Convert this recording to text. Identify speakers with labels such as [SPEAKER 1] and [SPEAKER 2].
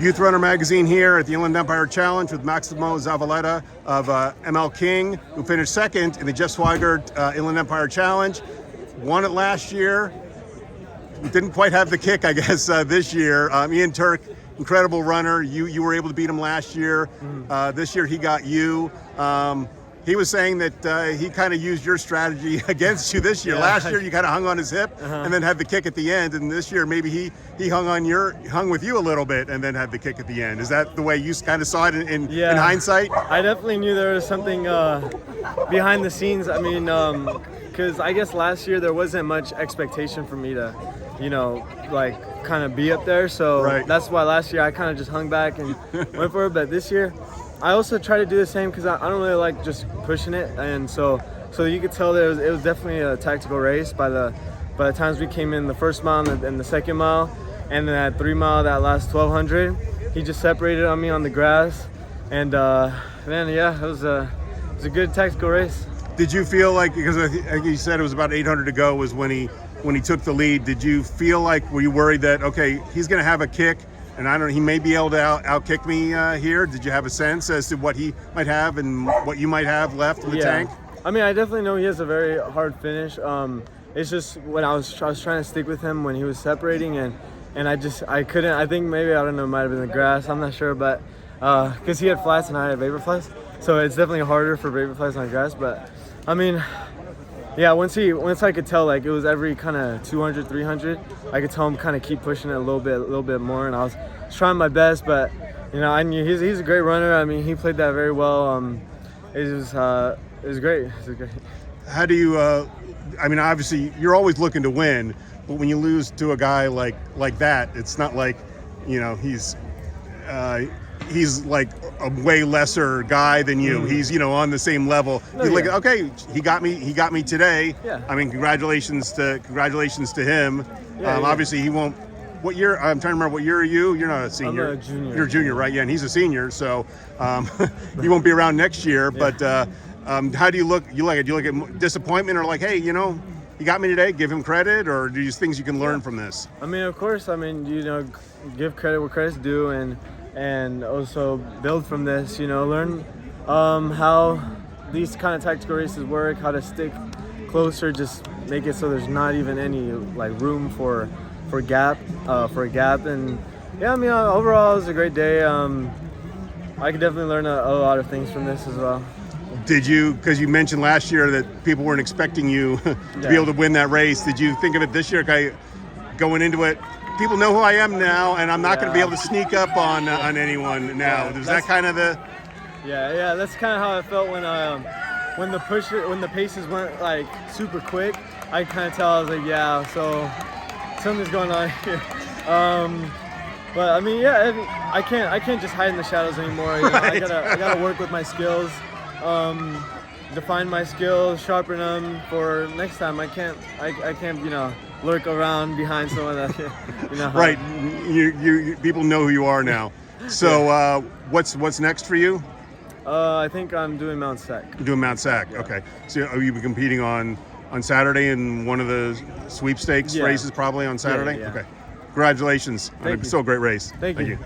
[SPEAKER 1] Youth Runner Magazine here at the Inland Empire Challenge with Maximo Zavaleta of ML King, who finished second in the Jeff Swigart Inland Empire Challenge. Won it last year. Didn't quite have the kick, I guess, this year. Ian Turk, incredible runner. You were able to beat him last year. This year he got you. He was saying that he kind of used your strategy against you this year.
[SPEAKER 2] Yeah.
[SPEAKER 1] Last year you kind of hung on his hip and then had the kick at the end, and this year maybe he hung with you a little bit and then had the kick at the end. Is that the way you kind of saw it in hindsight?
[SPEAKER 2] I definitely knew there was something behind the scenes. I mean, because I guess last year there wasn't much expectation for me to, like kind of be up there. So That's why last year I kind of just hung back and went for it. But this year, I also try to do the same because I don't really like just pushing it, and so you could tell that it was definitely a tactical race by the times we came in the first mile and the second mile, and then that 3 mile, that last 1200, he just separated on me on the grass, and then it was a good tactical race.
[SPEAKER 1] Did you feel like, because like you said it was about 800 to go was when he took the lead, did you feel like, were you worried that okay, he's going to have a kick and he may be able to out-kick me here? Did you have a sense as to what he might have and what you might have left in the tank?
[SPEAKER 2] I mean, I definitely know he has a very hard finish. It's just when I was trying to stick with him when he was separating, and I couldn't. I think maybe, I don't know, it might have been the grass. I'm not sure, but because he had flats and I had vapor flies, so it's definitely harder for vapor flies on grass. But I mean, yeah, once I could tell, like, it was every kind of 200, 300, I could tell him kind of keep pushing it a little bit more, and I was trying my best, but I knew he's a great runner. I mean, he played that very well. It was great. It was great.
[SPEAKER 1] How do you? I mean, obviously you're always looking to win, but when you lose to a guy like that, it's not like he's like a way lesser guy than you. He's on the same level. You're like, okay, he got me today.
[SPEAKER 2] Yeah.
[SPEAKER 1] I mean, congratulations to him. Obviously he won't. What year? I'm trying to remember. What year are you? You're not a senior.
[SPEAKER 2] I'm a junior.
[SPEAKER 1] You're a junior, right? Yeah, and he's a senior, so he won't be around next year. Yeah. But how do you look? Do you look at disappointment, or like, hey, he got me today, give him credit, or do you things you can learn from this?
[SPEAKER 2] I mean, of course. I mean, give credit where credit's due, and also build from this. Learn how these kind of tactical races work, how to stick closer, just make it so there's not even any like room for a gap, and yeah, I mean, overall it was a great day. I could definitely learn a lot of things from this as well.
[SPEAKER 1] Did you, because you mentioned last year that people weren't expecting you to be able to win that race, did you think of it this year, okay, going into it, people know who I am now, and I'm not going to be able to sneak up on anyone now? Was that kind of the...
[SPEAKER 2] Yeah, that's kind of how I felt when the paces weren't like super quick. I kind of tell, I was like, yeah, so something's going on here. But I mean, yeah, I can't just hide in the shadows anymore. I gotta work with my skills, define my skills, sharpen them for next time. I can't lurk around behind someone that
[SPEAKER 1] Right. You people know who you are now. So what's next for you?
[SPEAKER 2] I think I'm doing Mount Sac.
[SPEAKER 1] You're doing Mount Sac. Yeah. Okay. So are you competing on Saturday in one of the sweepstakes races, probably on Saturday?
[SPEAKER 2] Yeah.
[SPEAKER 1] Okay. Congratulations.
[SPEAKER 2] Thank you.
[SPEAKER 1] So great race.
[SPEAKER 2] Thank you.